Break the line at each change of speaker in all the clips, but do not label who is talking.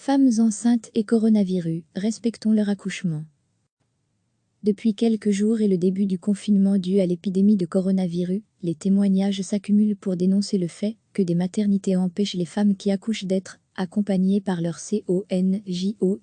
Femmes enceintes et coronavirus, respectons leur accouchement. Depuis quelques jours et le début du confinement dû à l'épidémie de coronavirus, les témoignages s'accumulent pour dénoncer le fait que des maternités empêchent les femmes qui accouchent d'être accompagnées par leur conjoint.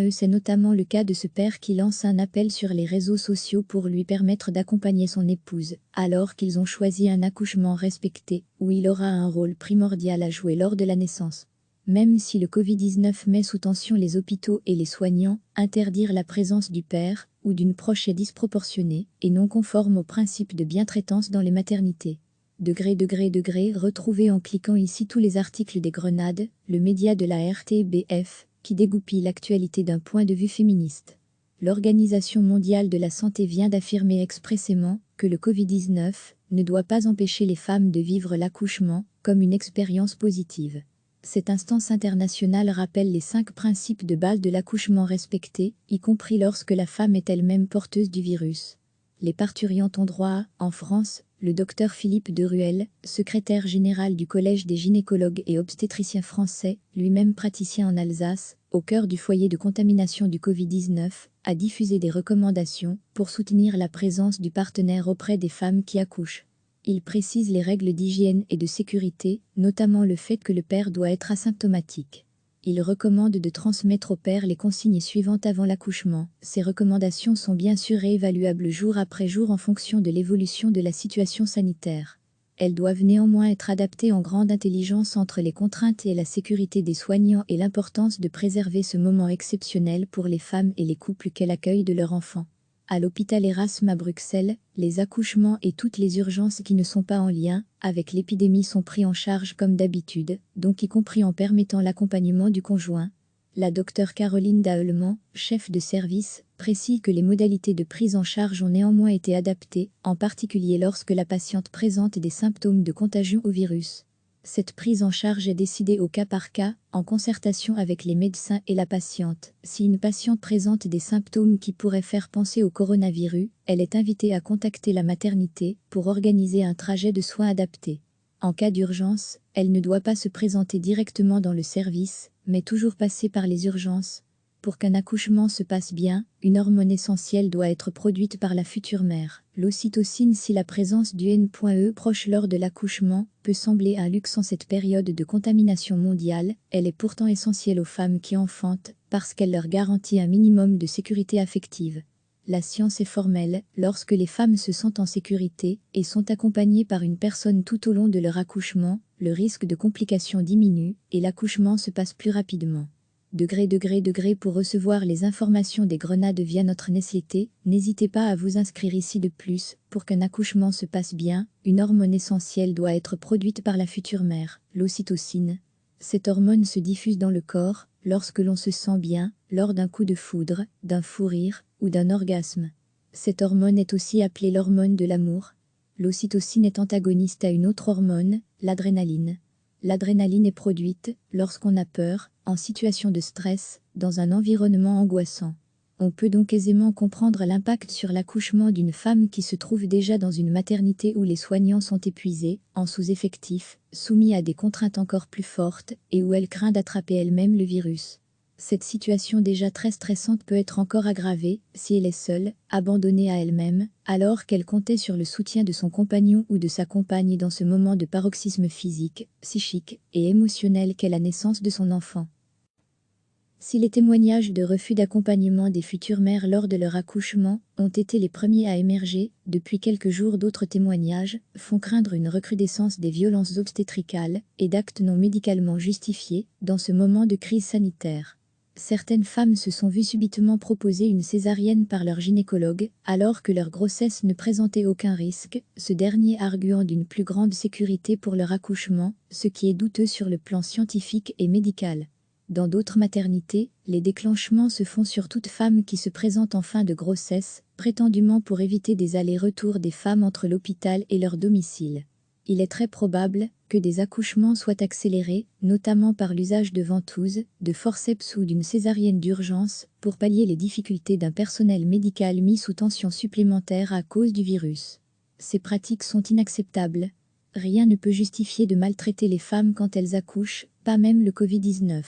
C'est notamment le cas de ce père qui lance un appel sur les réseaux sociaux pour lui permettre d'accompagner son épouse, alors qu'ils ont choisi un accouchement respecté, où il aura un rôle primordial à jouer lors de la naissance. Même si le Covid-19 met sous tension les hôpitaux et les soignants, interdire la présence du père ou d'une proche est disproportionné et non conforme au principe de bientraitance dans les maternités. Retrouvez en cliquant ici tous les articles des Grenades, le média de la RTBF, qui dégoupille l'actualité d'un point de vue féministe. L'Organisation mondiale de la santé vient d'affirmer expressément que le Covid-19 ne doit pas empêcher les femmes de vivre l'accouchement comme une expérience positive. Cette instance internationale rappelle les 5 principes de base de l'accouchement respectés, y compris lorsque la femme est elle-même porteuse du virus. Les parturientes ont droit à, en France, le docteur Philippe Deruel, secrétaire général du Collège des gynécologues et obstétriciens français, lui-même praticien en Alsace, au cœur du foyer de contamination du Covid-19, a diffusé des recommandations pour soutenir la présence du partenaire auprès des femmes qui accouchent. Il précise les règles d'hygiène et de sécurité, notamment le fait que le père doit être asymptomatique. Il recommande de transmettre au père les consignes suivantes avant l'accouchement. Ces recommandations sont bien sûr réévaluables jour après jour en fonction de l'évolution de la situation sanitaire. Elles doivent néanmoins être adaptées en grande intelligence entre les contraintes et la sécurité des soignants et l'importance de préserver ce moment exceptionnel pour les femmes et les couples qu'elles accueillent de leur enfant. À l'hôpital Erasme à Bruxelles, les accouchements et toutes les urgences qui ne sont pas en lien avec l'épidémie sont pris en charge comme d'habitude, donc y compris en permettant l'accompagnement du conjoint. La docteure Caroline Dahelman, chef de service, précise que les modalités de prise en charge ont néanmoins été adaptées, en particulier lorsque la patiente présente des symptômes de contagion au virus. Cette prise en charge est décidée au cas par cas, en concertation avec les médecins et la patiente. Si une patiente présente des symptômes qui pourraient faire penser au coronavirus, elle est invitée à contacter la maternité pour organiser un trajet de soins adapté. En cas d'urgence, elle ne doit pas se présenter directement dans le service, mais toujours passer par les urgences. Pour qu'un accouchement se passe bien, une hormone essentielle doit être produite par la future mère. L'ocytocine. Si la présence du N.E proche lors de l'accouchement peut sembler un luxe en cette période de contamination mondiale, elle est pourtant essentielle aux femmes qui enfantent, parce qu'elle leur garantit un minimum de sécurité affective. La science est formelle, lorsque les femmes se sentent en sécurité et sont accompagnées par une personne tout au long de leur accouchement, le risque de complications diminue et l'accouchement se passe plus rapidement. Pour recevoir les informations des Grenades via notre newsletter, n'hésitez pas à vous inscrire ici. De plus, pour qu'un accouchement se passe bien, une hormone essentielle doit être produite par la future mère, l'ocytocine. Cette hormone se diffuse dans le corps lorsque l'on se sent bien, lors d'un coup de foudre, d'un fou rire ou d'un orgasme. Cette hormone est aussi appelée l'hormone de l'amour. L'ocytocine est antagoniste à une autre hormone, l'adrénaline. L'adrénaline est produite lorsqu'on a peur, en situation de stress, dans un environnement angoissant. On peut donc aisément comprendre l'impact sur l'accouchement d'une femme qui se trouve déjà dans une maternité où les soignants sont épuisés, en sous-effectif, soumis à des contraintes encore plus fortes et où elle craint d'attraper elle-même le virus. Cette situation déjà très stressante peut être encore aggravée si elle est seule, abandonnée à elle-même, alors qu'elle comptait sur le soutien de son compagnon ou de sa compagne dans ce moment de paroxysme physique, psychique et émotionnel qu'est la naissance de son enfant. Si les témoignages de refus d'accompagnement des futures mères lors de leur accouchement ont été les premiers à émerger, depuis quelques jours d'autres témoignages font craindre une recrudescence des violences obstétricales et d'actes non médicalement justifiés dans ce moment de crise sanitaire. Certaines femmes se sont vues subitement proposer une césarienne par leur gynécologue, alors que leur grossesse ne présentait aucun risque, ce dernier arguant d'une plus grande sécurité pour leur accouchement, ce qui est douteux sur le plan scientifique et médical. Dans d'autres maternités, les déclenchements se font sur toute femme qui se présente en fin de grossesse, prétendument pour éviter des allers-retours des femmes entre l'hôpital et leur domicile. Il est très probable que des accouchements soient accélérés, notamment par l'usage de ventouses, de forceps ou d'une césarienne d'urgence, pour pallier les difficultés d'un personnel médical mis sous tension supplémentaire à cause du virus. Ces pratiques sont inacceptables. Rien ne peut justifier de maltraiter les femmes quand elles accouchent, pas même le Covid-19.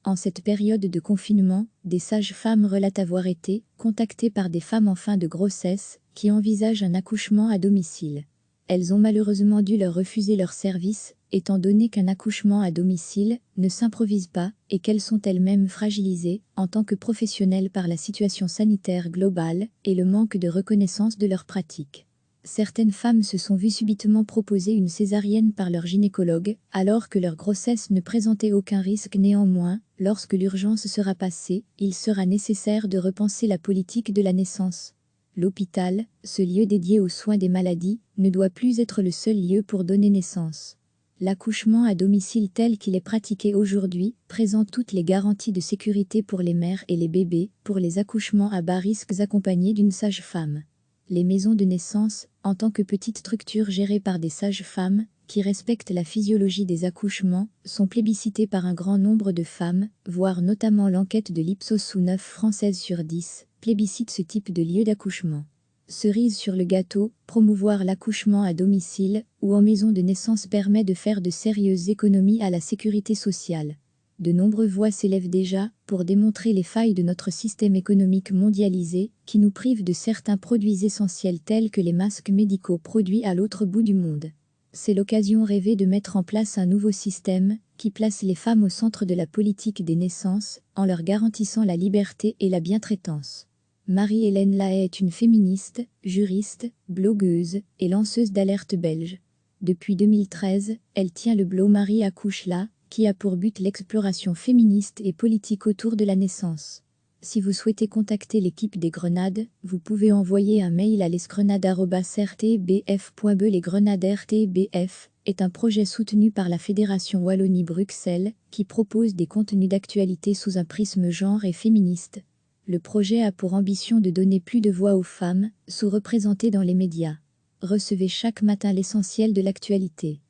En cette période de confinement, des sages-femmes relatent avoir été contactées par des femmes en fin de grossesse qui envisagent un accouchement à domicile. Elles ont malheureusement dû leur refuser leur service, étant donné qu'un accouchement à domicile ne s'improvise pas et qu'elles sont elles-mêmes fragilisées en tant que professionnelles par la situation sanitaire globale et le manque de reconnaissance de leur pratique. Certaines femmes se sont vues subitement proposer une césarienne par leur gynécologue, alors que leur grossesse ne présentait aucun risque. Néanmoins, lorsque l'urgence sera passée, il sera nécessaire de repenser la politique de la naissance. L'hôpital, ce lieu dédié aux soins des maladies, ne doit plus être le seul lieu pour donner naissance. L'accouchement à domicile tel qu'il est pratiqué aujourd'hui présente toutes les garanties de sécurité pour les mères et les bébés, pour les accouchements à bas risques accompagnés d'une sage-femme. Les maisons de naissance, en tant que petites structures gérées par des sages-femmes, qui respectent la physiologie des accouchements, sont plébiscitées par un grand nombre de femmes, voire notamment l'enquête de l'Ipsos où 9 Françaises sur 10 plébiscitent ce type de lieu d'accouchement. Cerise sur le gâteau, promouvoir l'accouchement à domicile ou en maison de naissance permet de faire de sérieuses économies à la sécurité sociale. De nombreuses voix s'élèvent déjà pour démontrer les failles de notre système économique mondialisé qui nous prive de certains produits essentiels tels que les masques médicaux produits à l'autre bout du monde. C'est l'occasion rêvée de mettre en place un nouveau système qui place les femmes au centre de la politique des naissances en leur garantissant la liberté et la bientraitance. Marie-Hélène Lahaye est une féministe, juriste, blogueuse et lanceuse d'alerte belge. Depuis 2013, elle tient le blog Marie accouche là, qui a pour but l'exploration féministe et politique autour de la naissance. Si vous souhaitez contacter l'équipe des Grenades, vous pouvez envoyer un mail à lesgrenades@rtbf.be. Les Grenades RTBF est un projet soutenu par la Fédération Wallonie-Bruxelles qui propose des contenus d'actualité sous un prisme genre et féministe. Le projet a pour ambition de donner plus de voix aux femmes, sous-représentées dans les médias. Recevez chaque matin l'essentiel de l'actualité.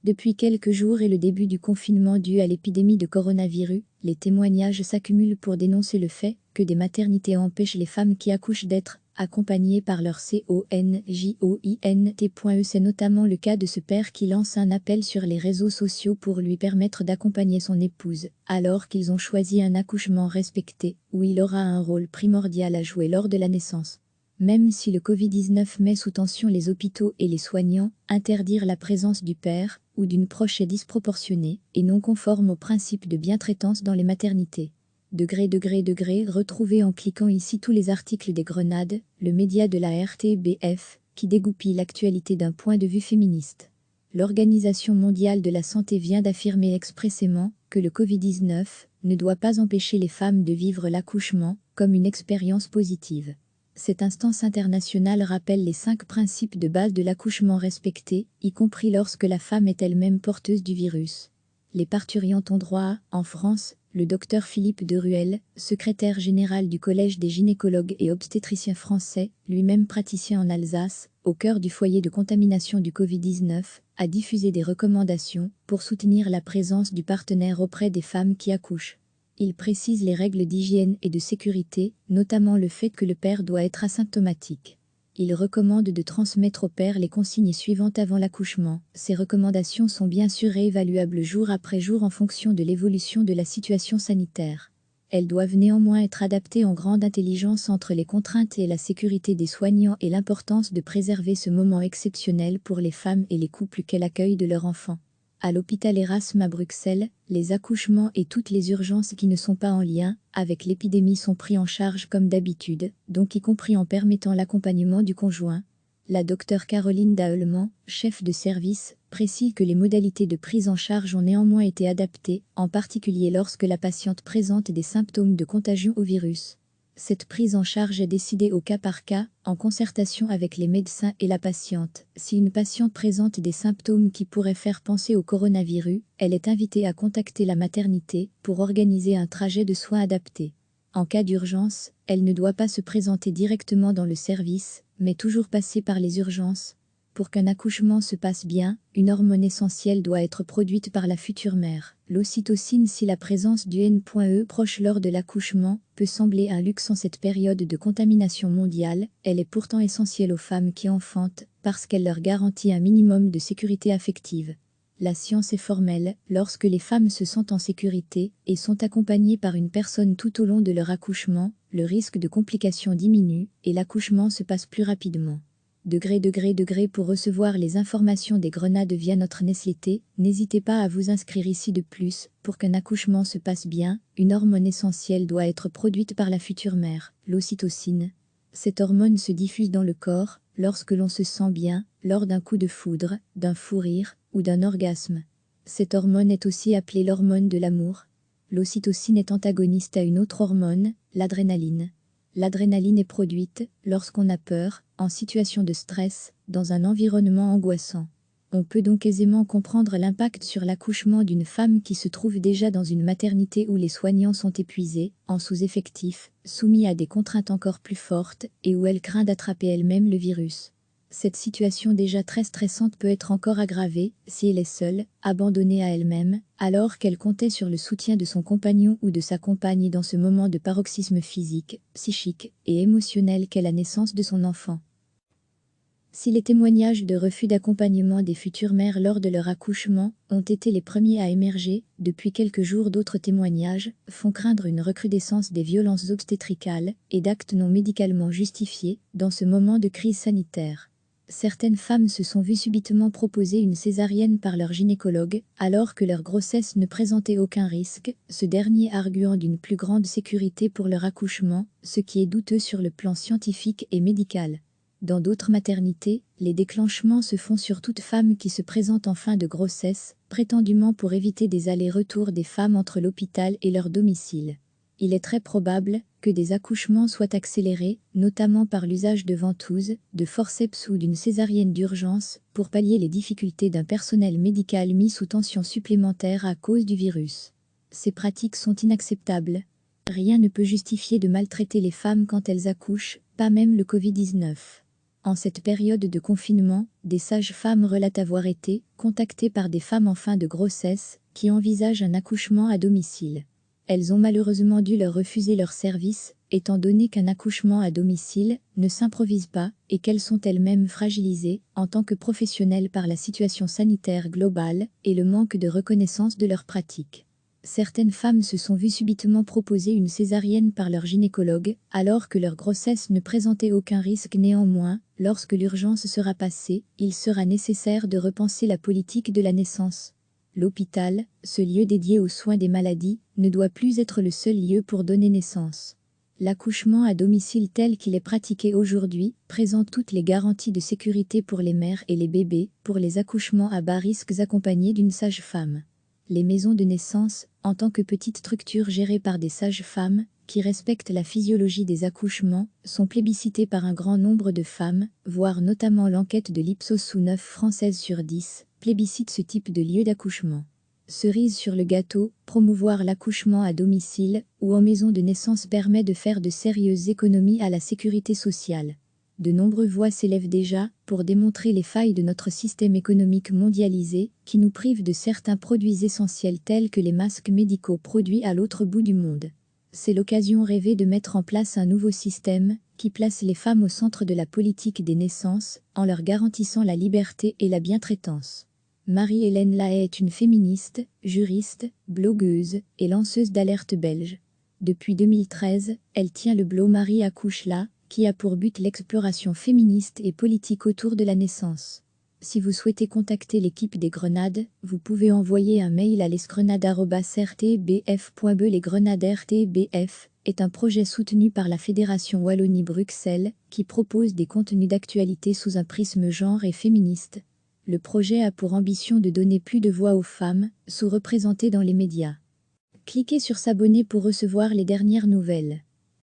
Depuis quelques jours et le début du confinement dû à l'épidémie de coronavirus, les témoignages s'accumulent pour dénoncer le fait que des maternités empêchent les femmes qui accouchent d'être accompagnées par leur conjoint. C'est notamment le cas de ce père qui lance un appel sur les réseaux sociaux pour lui permettre d'accompagner son épouse, alors qu'ils ont choisi un accouchement respecté, où il aura un rôle primordial à jouer lors de la naissance. Même si le Covid-19 met sous tension les hôpitaux et les soignants, interdire la présence du père ou d'une proche est disproportionné et non conforme au principe de bientraitance dans les maternités. Retrouvez en cliquant ici tous les articles des Grenades, le média de la RTBF, qui dégoupille l'actualité d'un point de vue féministe. L'Organisation mondiale de la santé vient d'affirmer expressément que le Covid-19 ne doit pas empêcher les femmes de vivre l'accouchement comme une expérience positive. Cette instance internationale rappelle les 5 principes de base de l'accouchement respectés, y compris lorsque la femme est elle-même porteuse du virus. Les parturientes ont droit à, en France, le docteur Philippe Deruel, secrétaire général du Collège des gynécologues et obstétriciens français, lui-même praticien en Alsace, au cœur du foyer de contamination du Covid-19, a diffusé des recommandations pour soutenir la présence du partenaire auprès des femmes qui accouchent. Il précise les règles d'hygiène et de sécurité, notamment le fait que le père doit être asymptomatique. Il recommande de transmettre au père les consignes suivantes avant l'accouchement. Ces recommandations sont bien sûr réévaluables jour après jour en fonction de l'évolution de la situation sanitaire. Elles doivent néanmoins être adaptées en grande intelligence entre les contraintes et la sécurité des soignants et l'importance de préserver ce moment exceptionnel pour les femmes et les couples qu'elles accueillent de leur enfant. À l'hôpital Erasme à Bruxelles, les accouchements et toutes les urgences qui ne sont pas en lien avec l'épidémie sont pris en charge comme d'habitude, donc y compris en permettant l'accompagnement du conjoint. La docteure Caroline Daeulement, chef de service, précise que les modalités de prise en charge ont néanmoins été adaptées, en particulier lorsque la patiente présente des symptômes de contagion au virus. Cette prise en charge est décidée au cas par cas, en concertation avec les médecins et la patiente. Si une patiente présente des symptômes qui pourraient faire penser au coronavirus, elle est invitée à contacter la maternité pour organiser un trajet de soins adapté. En cas d'urgence, elle ne doit pas se présenter directement dans le service, mais toujours passer par les urgences. Pour qu'un accouchement se passe bien, une hormone essentielle doit être produite par la future mère. L'ocytocine, si la présence du N.E proche lors de l'accouchement peut sembler un luxe en cette période de contamination mondiale, elle est pourtant essentielle aux femmes qui enfantent parce qu'elle leur garantit un minimum de sécurité affective. La science est formelle, lorsque les femmes se sentent en sécurité et sont accompagnées par une personne tout au long de leur accouchement, le risque de complications diminue et l'accouchement se passe plus rapidement. Degré pour recevoir les informations des grenades via notre newsletter, n'hésitez pas à vous inscrire ici. De plus, pour qu'un accouchement se passe bien, une hormone essentielle doit être produite par la future mère, l'ocytocine. Cette hormone se diffuse dans le corps lorsque l'on se sent bien, lors d'un coup de foudre, d'un fou rire ou d'un orgasme. Cette hormone est aussi appelée l'hormone de l'amour. L'ocytocine est antagoniste à une autre hormone, l'adrénaline. L'adrénaline est produite lorsqu'on a peur, en situation de stress, dans un environnement angoissant. On peut donc aisément comprendre l'impact sur l'accouchement d'une femme qui se trouve déjà dans une maternité où les soignants sont épuisés, en sous-effectif, soumis à des contraintes encore plus fortes et où elle craint d'attraper elle-même le virus. Cette situation déjà très stressante peut être encore aggravée si elle est seule, abandonnée à elle-même, alors qu'elle comptait sur le soutien de son compagnon ou de sa compagne dans ce moment de paroxysme physique, psychique et émotionnel qu'est la naissance de son enfant. Si les témoignages de refus d'accompagnement des futures mères lors de leur accouchement ont été les premiers à émerger, depuis quelques jours d'autres témoignages font craindre une recrudescence des violences obstétricales et d'actes non médicalement justifiés dans ce moment de crise sanitaire. Certaines femmes se sont vues subitement proposer une césarienne par leur gynécologue, alors que leur grossesse ne présentait aucun risque, ce dernier arguant d'une plus grande sécurité pour leur accouchement, ce qui est douteux sur le plan scientifique et médical. Dans d'autres maternités, les déclenchements se font sur toute femme qui se présente en fin de grossesse, prétendument pour éviter des allers-retours des femmes entre l'hôpital et leur domicile. Il est très probable que des accouchements soient accélérés, notamment par l'usage de ventouses, de forceps ou d'une césarienne d'urgence, pour pallier les difficultés d'un personnel médical mis sous tension supplémentaire à cause du virus. Ces pratiques sont inacceptables. Rien ne peut justifier de maltraiter les femmes quand elles accouchent, pas même le Covid-19. En cette période de confinement, des sages-femmes relatent avoir été contactées par des femmes en fin de grossesse qui envisagent un accouchement à domicile. Elles ont malheureusement dû leur refuser leur service, étant donné qu'un accouchement à domicile ne s'improvise pas et qu'elles sont elles-mêmes fragilisées en tant que professionnelles par la situation sanitaire globale et le manque de reconnaissance de leurs pratiques. Certaines femmes se sont vues subitement proposer une césarienne par leur gynécologue, alors que leur grossesse ne présentait aucun risque. Néanmoins, lorsque l'urgence sera passée, il sera nécessaire de repenser la politique de la naissance. L'hôpital, ce lieu dédié aux soins des maladies, ne doit plus être le seul lieu pour donner naissance. L'accouchement à domicile tel qu'il est pratiqué aujourd'hui présente toutes les garanties de sécurité pour les mères et les bébés, pour les accouchements à bas risques accompagnés d'une sage-femme. Les maisons de naissance, en tant que petites structures gérées par des sages-femmes, qui respectent la physiologie des accouchements, sont plébiscitées par un grand nombre de femmes, voire notamment l'enquête de l'Ipsos où 9 Françaises sur 10 plébiscitent ce type de lieu d'accouchement. Cerise sur le gâteau, promouvoir l'accouchement à domicile ou en maison de naissance permet de faire de sérieuses économies à la sécurité sociale. De nombreuses voix s'élèvent déjà pour démontrer les failles de notre système économique mondialisé qui nous prive de certains produits essentiels tels que les masques médicaux produits à l'autre bout du monde. C'est l'occasion rêvée de mettre en place un nouveau système qui place les femmes au centre de la politique des naissances en leur garantissant la liberté et la bientraitance. Marie-Hélène Lahaye est une féministe, juriste, blogueuse et lanceuse d'alerte belge. Depuis 2013, elle tient le blog Marie accouche là, qui a pour but l'exploration féministe et politique autour de la naissance. Si vous souhaitez contacter l'équipe des Grenades, vous pouvez envoyer un mail à lesgrenades@rtbf.be. Les Grenades RTBF est un projet soutenu par la Fédération Wallonie-Bruxelles qui propose des contenus d'actualité sous un prisme genre et féministe. Le projet a pour ambition de donner plus de voix aux femmes, sous-représentées dans les médias. Cliquez sur s'abonner pour recevoir les dernières nouvelles.